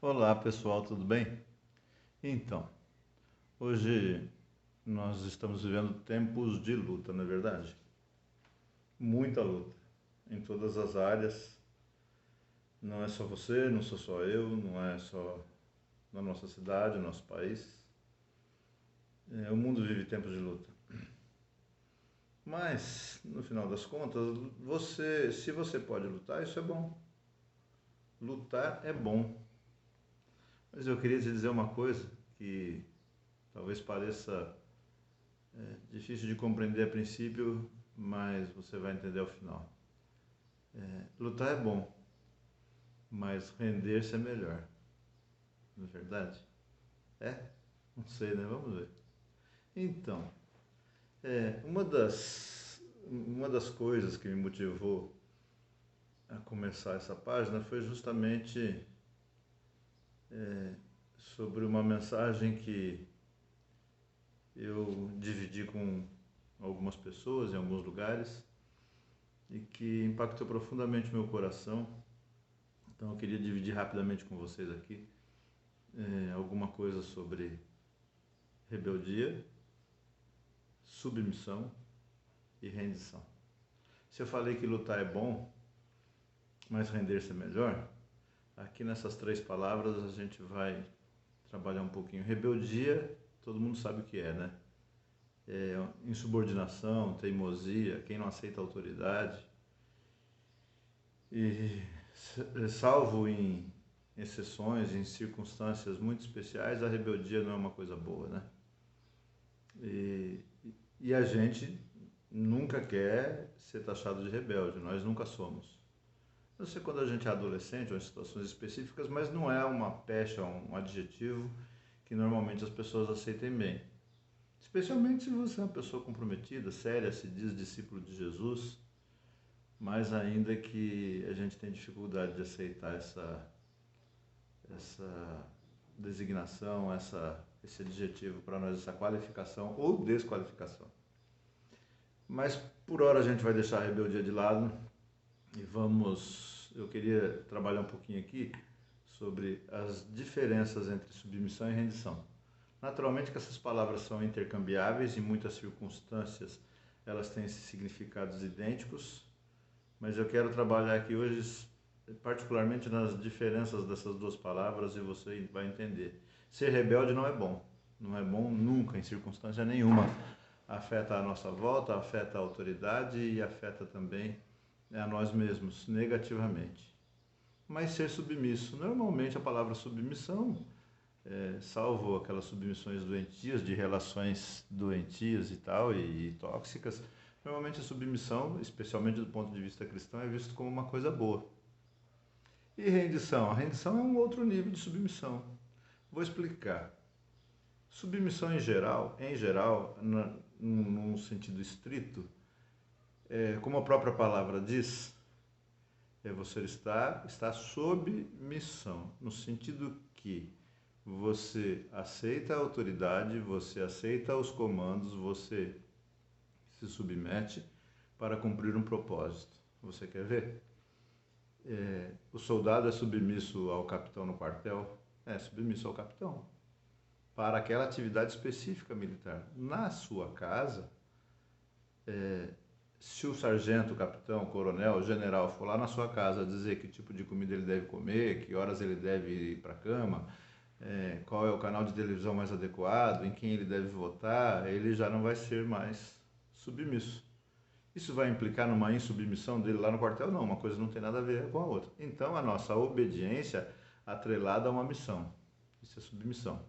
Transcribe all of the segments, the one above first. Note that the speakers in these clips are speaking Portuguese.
Olá pessoal, tudo bem? Então, hoje nós estamos vivendo tempos de luta, não é verdade? Muita luta, em todas as áreas. Não é só você, não sou só eu, não é só na nossa cidade, no nosso país. O mundo vive tempos de luta. Mas, no final das contas, se você pode lutar, isso é bom. Lutar é bom. Mas eu queria te dizer uma coisa que talvez pareça difícil de compreender a princípio, mas você vai entender ao final. Lutar é bom, mas render-se é melhor. Não é verdade? É? Não sei, né? Vamos ver. Então, uma das coisas que me motivou a começar essa página foi justamente sobre uma mensagem que eu dividi com algumas pessoas em alguns lugares e que impactou profundamente o meu coração. Então eu queria dividir rapidamente com vocês aqui alguma coisa sobre rebeldia, submissão e rendição. Se eu falei que lutar é bom, mas render-se é melhor, aqui nessas três palavras a gente vai trabalhar um pouquinho. Rebeldia, todo mundo sabe o que é, né? Insubordinação, teimosia, quem não aceita a autoridade. E salvo em exceções, em circunstâncias muito especiais, a rebeldia não é uma coisa boa, né? E a gente nunca quer ser taxado de rebelde, nós nunca somos. Não sei quando a gente é adolescente ou em situações específicas, mas não é uma pecha, um adjetivo que normalmente as pessoas aceitem bem. Especialmente se você é uma pessoa comprometida, séria, se diz discípulo de Jesus, mas ainda que a gente tem dificuldade de aceitar essa designação, esse adjetivo para nós, essa qualificação ou desqualificação. Mas por hora a gente vai deixar a rebeldia de lado e eu queria trabalhar um pouquinho aqui sobre as diferenças entre submissão e rendição. Naturalmente que essas palavras são intercambiáveis, em muitas circunstâncias elas têm significados idênticos, mas eu quero trabalhar aqui hoje particularmente nas diferenças dessas duas palavras e você vai entender. Ser rebelde não é bom. Não é bom nunca, em circunstância nenhuma. Afeta a nossa volta, afeta a autoridade e afeta também a nós mesmos negativamente. Mas ser submisso, normalmente a palavra submissão, salvo aquelas submissões doentias, de relações doentias e tal, e tóxicas, normalmente a submissão, especialmente do ponto de vista cristão, é visto como uma coisa boa. E rendição? A rendição é um outro nível de submissão. Vou explicar. Submissão em geral, num sentido estrito, como a própria palavra diz, você está sob missão, no sentido que você aceita a autoridade, você aceita os comandos, você se submete para cumprir um propósito. Você quer ver? O soldado é submisso ao capitão no quartel? É submisso ao capitão para aquela atividade específica militar. Na sua casa, se o sargento, capitão, coronel, general for lá na sua casa dizer que tipo de comida ele deve comer, que horas ele deve ir para a cama, qual é o canal de televisão mais adequado, em quem ele deve votar, ele já não vai ser mais submisso. Isso vai implicar numa insubmissão dele lá no quartel? Não, uma coisa não tem nada a ver com a outra. Então, a nossa obediência atrelada a uma missão. Isso é submissão.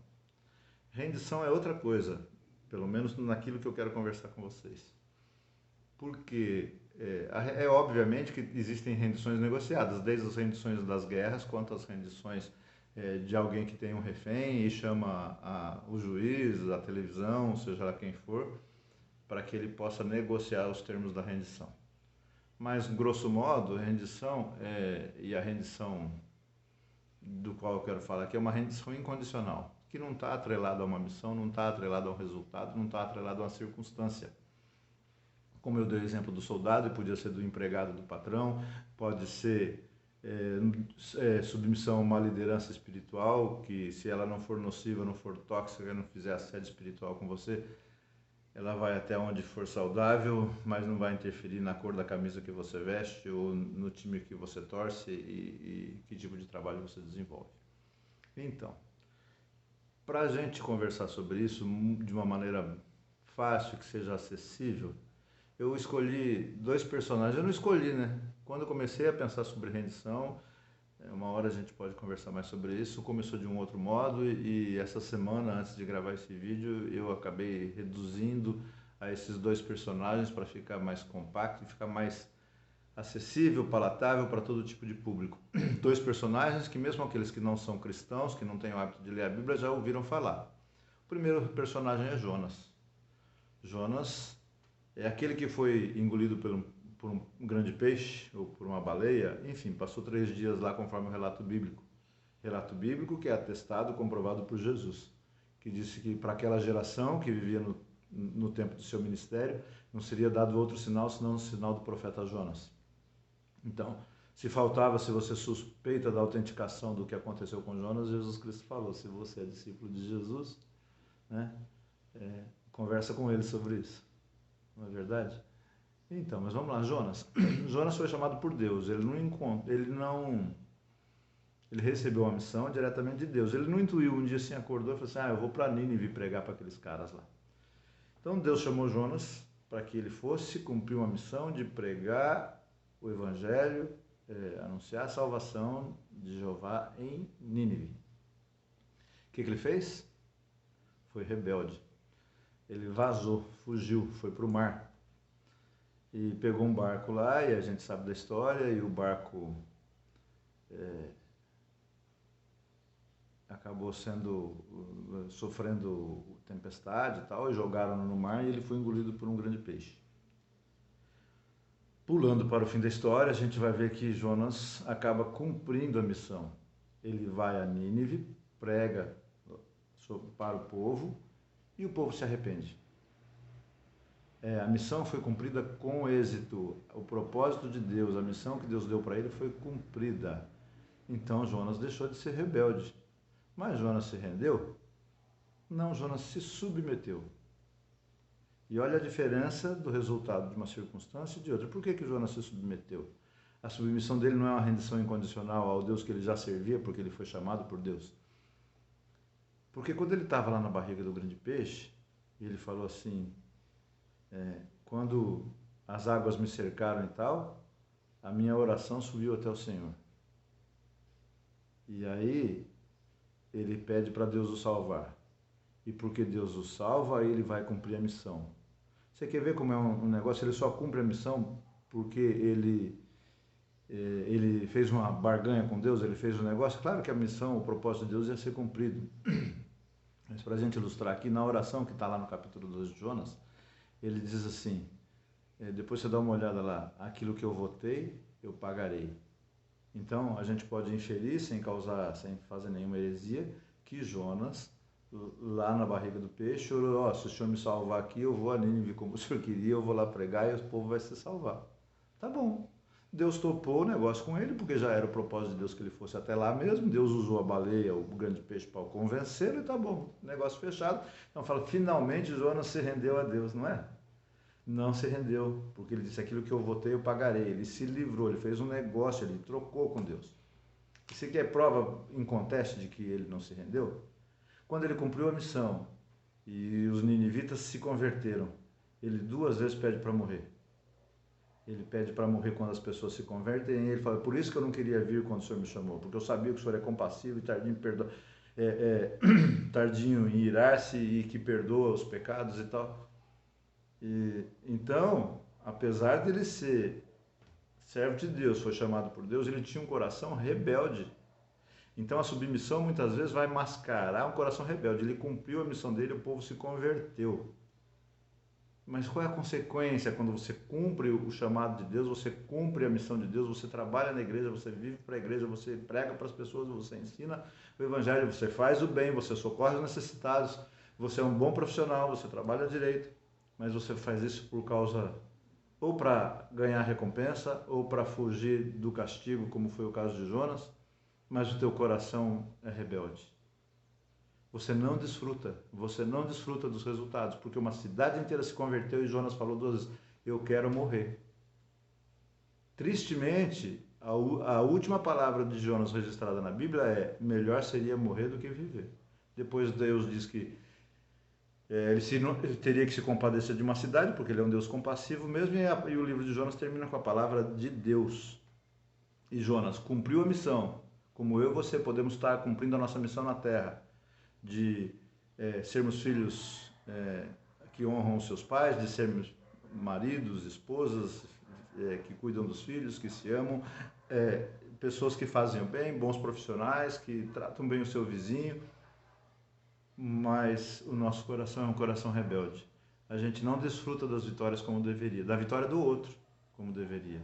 Rendição é outra coisa, pelo menos naquilo que eu quero conversar com vocês. Porque obviamente que existem rendições negociadas, desde as rendições das guerras, quanto as rendições de alguém que tem um refém e chama o juiz, a televisão, seja lá quem for, para que ele possa negociar os termos da rendição. Mas, grosso modo, a rendição, e a rendição do qual eu quero falar aqui, é uma rendição incondicional, que não está atrelada a uma missão, não está atrelada a um resultado, não está atrelada a uma circunstância. Como eu dei o exemplo do soldado, podia ser do empregado do patrão, pode ser submissão a uma liderança espiritual, que se ela não for nociva, não for tóxica, não fizer assédio espiritual com você, ela vai até onde for saudável, mas não vai interferir na cor da camisa que você veste ou no time que você torce e que tipo de trabalho você desenvolve. Então, para a gente conversar sobre isso de uma maneira fácil, que seja acessível, eu escolhi 2 personagens. Eu não escolhi, né? Quando eu comecei a pensar sobre rendição, uma hora a gente pode conversar mais sobre isso, começou de um outro modo e essa semana, antes de gravar esse vídeo, eu acabei reduzindo a esses 2 personagens para ficar mais compacto e ficar mais acessível, palatável para todo tipo de público. 2 personagens que mesmo aqueles que não são cristãos, que não têm o hábito de ler a Bíblia, já ouviram falar. O primeiro personagem é Jonas. Jonas é aquele que foi engolido por um grande peixe ou por uma baleia, enfim, passou 3 dias lá conforme o relato bíblico. Relato bíblico que é atestado, comprovado por Jesus, que disse que para aquela geração que vivia no tempo do seu ministério, não seria dado outro sinal senão o sinal do profeta Jonas. Então, se você suspeita da autenticação do que aconteceu com Jonas, Jesus Cristo falou, se você é discípulo de Jesus, né, conversa com ele sobre isso. Não é verdade? Então, mas vamos lá, Jonas. Jonas foi chamado por Deus. Ele recebeu a missão diretamente de Deus. Ele não intuiu, um dia assim acordou e falou assim, eu vou para Nínive pregar para aqueles caras lá. Então Deus chamou Jonas para que ele fosse cumprir uma missão de pregar o evangelho, anunciar a salvação de Jeová em Nínive. O que ele fez? Foi rebelde. Ele vazou, fugiu, foi para o mar. E pegou um barco lá, e a gente sabe da história, e o barco acabou sofrendo tempestade e tal, e jogaram no mar e ele foi engolido por um grande peixe. Pulando para o fim da história, a gente vai ver que Jonas acaba cumprindo a missão. Ele vai a Nínive, prega para o povo, e o povo se arrepende. A missão foi cumprida com êxito. O propósito de Deus, a missão que Deus deu para ele foi cumprida. Então Jonas deixou de ser rebelde. Mas Jonas se rendeu? Não, Jonas se submeteu. E olha a diferença do resultado de uma circunstância e de outra. Por que Jonas se submeteu? A submissão dele não é uma rendição incondicional ao Deus que ele já servia, porque ele foi chamado por Deus. Porque quando ele estava lá na barriga do grande peixe, ele falou assim, quando as águas me cercaram e tal, a minha oração subiu até o Senhor. E aí ele pede para Deus o salvar. E porque Deus o salva, aí ele vai cumprir a missão. Você quer ver como é um negócio? Ele só cumpre a missão porque ele fez uma barganha com Deus, ele fez um negócio. Claro que a missão, o propósito de Deus ia ser cumprido. Mas para a gente ilustrar aqui, na oração que está lá no capítulo 2 de Jonas, ele diz assim, depois você dá uma olhada lá, aquilo que eu votei, eu pagarei. Então, a gente pode inferir, sem fazer nenhuma heresia, que Jonas, lá na barriga do peixe, orou, se o Senhor me salvar aqui, eu vou a Nínive como o Senhor queria, eu vou lá pregar e o povo vai se salvar. Tá bom. Deus topou o negócio com ele, porque já era o propósito de Deus que ele fosse até lá mesmo. Deus usou a baleia, o grande peixe, para o convencer, e tá bom, negócio fechado. Então fala, finalmente Jonas se rendeu a Deus, não é? Não se rendeu, porque ele disse, aquilo que eu votei eu pagarei. Ele se livrou, ele fez um negócio, ele trocou com Deus. Você quer prova inconteste de que ele não se rendeu? Quando ele cumpriu a missão e os ninivitas se converteram, ele 2 vezes pede para morrer. Ele pede para morrer quando as pessoas se convertem, e ele fala, por isso que eu não queria vir quando o Senhor me chamou, porque eu sabia que o Senhor é compassivo e tardio em irar-se e que perdoa os pecados e tal. Então, apesar de ele ser servo de Deus, foi chamado por Deus, ele tinha um coração rebelde. Então a submissão muitas vezes vai mascarar um coração rebelde. Ele cumpriu a missão dele, o povo se converteu. Mas qual é a consequência quando você cumpre o chamado de Deus, você cumpre a missão de Deus, você trabalha na igreja, você vive para a igreja, você prega para as pessoas, você ensina o evangelho, você faz o bem, você socorre os necessitados, você é um bom profissional, você trabalha direito, mas você faz isso por causa ou para ganhar recompensa, ou para fugir do castigo, como foi o caso de Jonas, mas o teu coração é rebelde. Você não desfruta dos resultados, porque uma cidade inteira se converteu e Jonas falou 2 vezes, eu quero morrer. Tristemente, a última palavra de Jonas registrada na Bíblia é, melhor seria morrer do que viver. Depois Deus diz que ele teria que se compadecer de uma cidade, porque ele é um Deus compassivo mesmo, e o livro de Jonas termina com a palavra de Deus. E Jonas cumpriu a missão, como eu e você podemos estar cumprindo a nossa missão na terra, de sermos filhos que honram os seus pais, de sermos maridos, esposas que cuidam dos filhos, que se amam, pessoas que fazem o bem, bons profissionais, que tratam bem o seu vizinho, mas o nosso coração é um coração rebelde. A gente não desfruta das vitórias como deveria, da vitória do outro como deveria.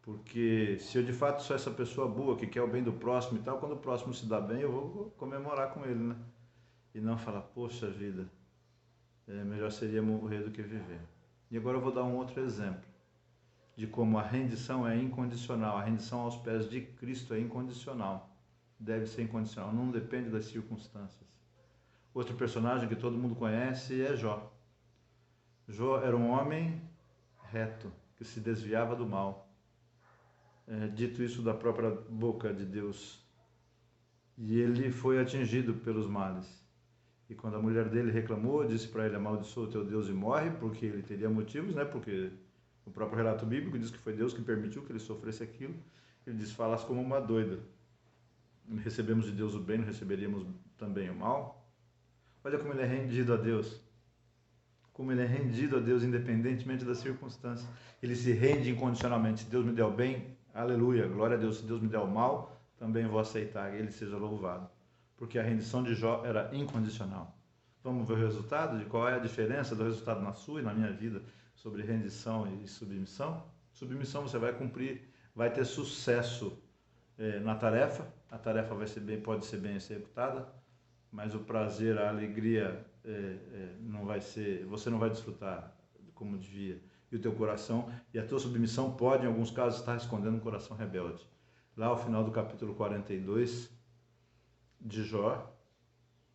Porque se eu de fato sou essa pessoa boa que quer o bem do próximo e tal, quando o próximo se dá bem, eu vou comemorar com ele, né? E não falar, poxa vida, melhor seria morrer do que viver. E agora eu vou dar um outro exemplo de como a rendição é incondicional. A rendição aos pés de Cristo é incondicional. Deve ser incondicional, não depende das circunstâncias. Outro personagem que todo mundo conhece é Jó. Jó era um homem reto, que se desviava do mal. Dito isso da própria boca de Deus. E ele foi atingido pelos males. E quando a mulher dele reclamou, disse para ele, amaldiçoa o teu Deus e morre, porque ele teria motivos, né? Porque o próprio relato bíblico diz que foi Deus que permitiu que ele sofresse aquilo. Ele diz, falas como uma doida. Recebemos de Deus o bem, não receberíamos também o mal? Olha como ele é rendido a Deus. Como ele é rendido a Deus independentemente das circunstâncias. Ele se rende incondicionalmente. Se Deus me der o bem, aleluia, glória a Deus. Se Deus me der o mal, também vou aceitar. Ele seja louvado. Porque a rendição de Jó era incondicional. Vamos ver o resultado de qual é a diferença do resultado na sua e na minha vida sobre rendição e submissão? Submissão você vai cumprir, vai ter sucesso na tarefa. A tarefa pode ser bem executada, mas o prazer, a alegria não vai ser, você não vai desfrutar como devia. E o teu coração, e a tua submissão pode, em alguns casos, estar escondendo um coração rebelde. Lá ao final do capítulo 42 de Jó,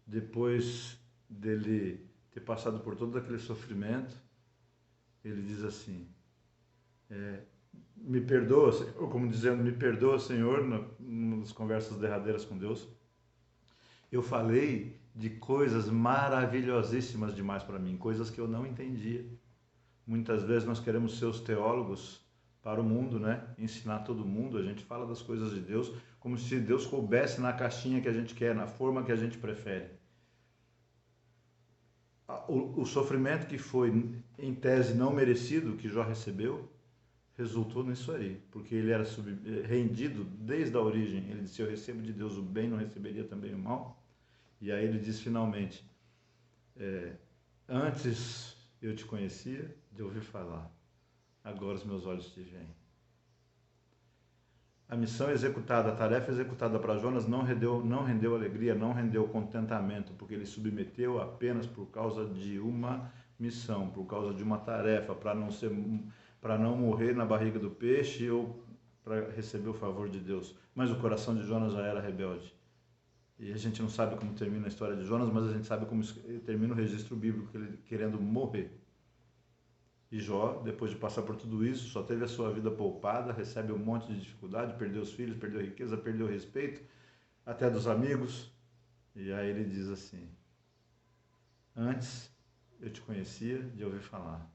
depois dele ter passado por todo aquele sofrimento, ele diz assim, me perdoa, ou como dizendo, me perdoa, Senhor, nas conversas derradeiras com Deus, eu falei de coisas maravilhosíssimas demais para mim, coisas que eu não entendia. Muitas vezes nós queremos ser os teólogos para o mundo, né? Ensinar todo mundo, a gente fala das coisas de Deus como se Deus coubesse na caixinha que a gente quer, na forma que a gente prefere. O sofrimento que foi, em tese, não merecido, que Jó recebeu, resultou nisso aí, porque ele era rendido desde a origem. Ele disse, se eu recebo de Deus o bem, não receberia também o mal? E aí ele diz finalmente, antes eu te conhecia de ouvir falar, agora os meus olhos te veem. A missão executada, a tarefa executada para Jonas não rendeu alegria, não rendeu contentamento, porque ele submeteu apenas por causa de uma missão, por causa de uma tarefa, para não morrer na barriga do peixe ou para receber o favor de Deus. Mas o coração de Jonas já era rebelde. E a gente não sabe como termina a história de Jonas, mas a gente sabe como termina o registro bíblico, ele querendo morrer. E Jó, depois de passar por tudo isso, só teve a sua vida poupada, recebe um monte de dificuldade, perdeu os filhos, perdeu a riqueza, perdeu o respeito, até dos amigos. E aí ele diz assim, antes eu te conhecia de ouvir falar,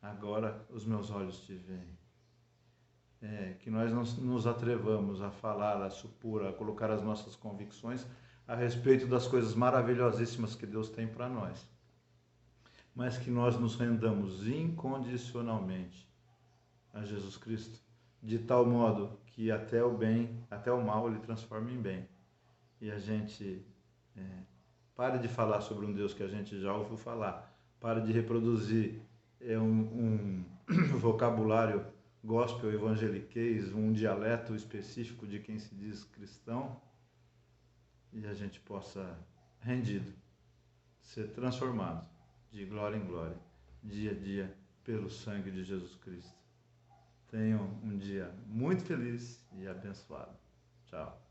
agora os meus olhos te veem. Que nós não nos atrevamos a falar, a supor, a colocar as nossas convicções a respeito das coisas maravilhosíssimas que Deus tem para nós, mas que nós nos rendamos incondicionalmente a Jesus Cristo, de tal modo que até o bem, até o mal ele transforma em bem. E a gente pare de falar sobre um Deus que a gente já ouviu falar, pare de reproduzir um vocabulário gospel, evangeliquez, um dialeto específico de quem se diz cristão, e a gente possa, rendido, ser transformado de glória em glória, dia a dia, pelo sangue de Jesus Cristo. Tenham um dia muito feliz e abençoado. Tchau.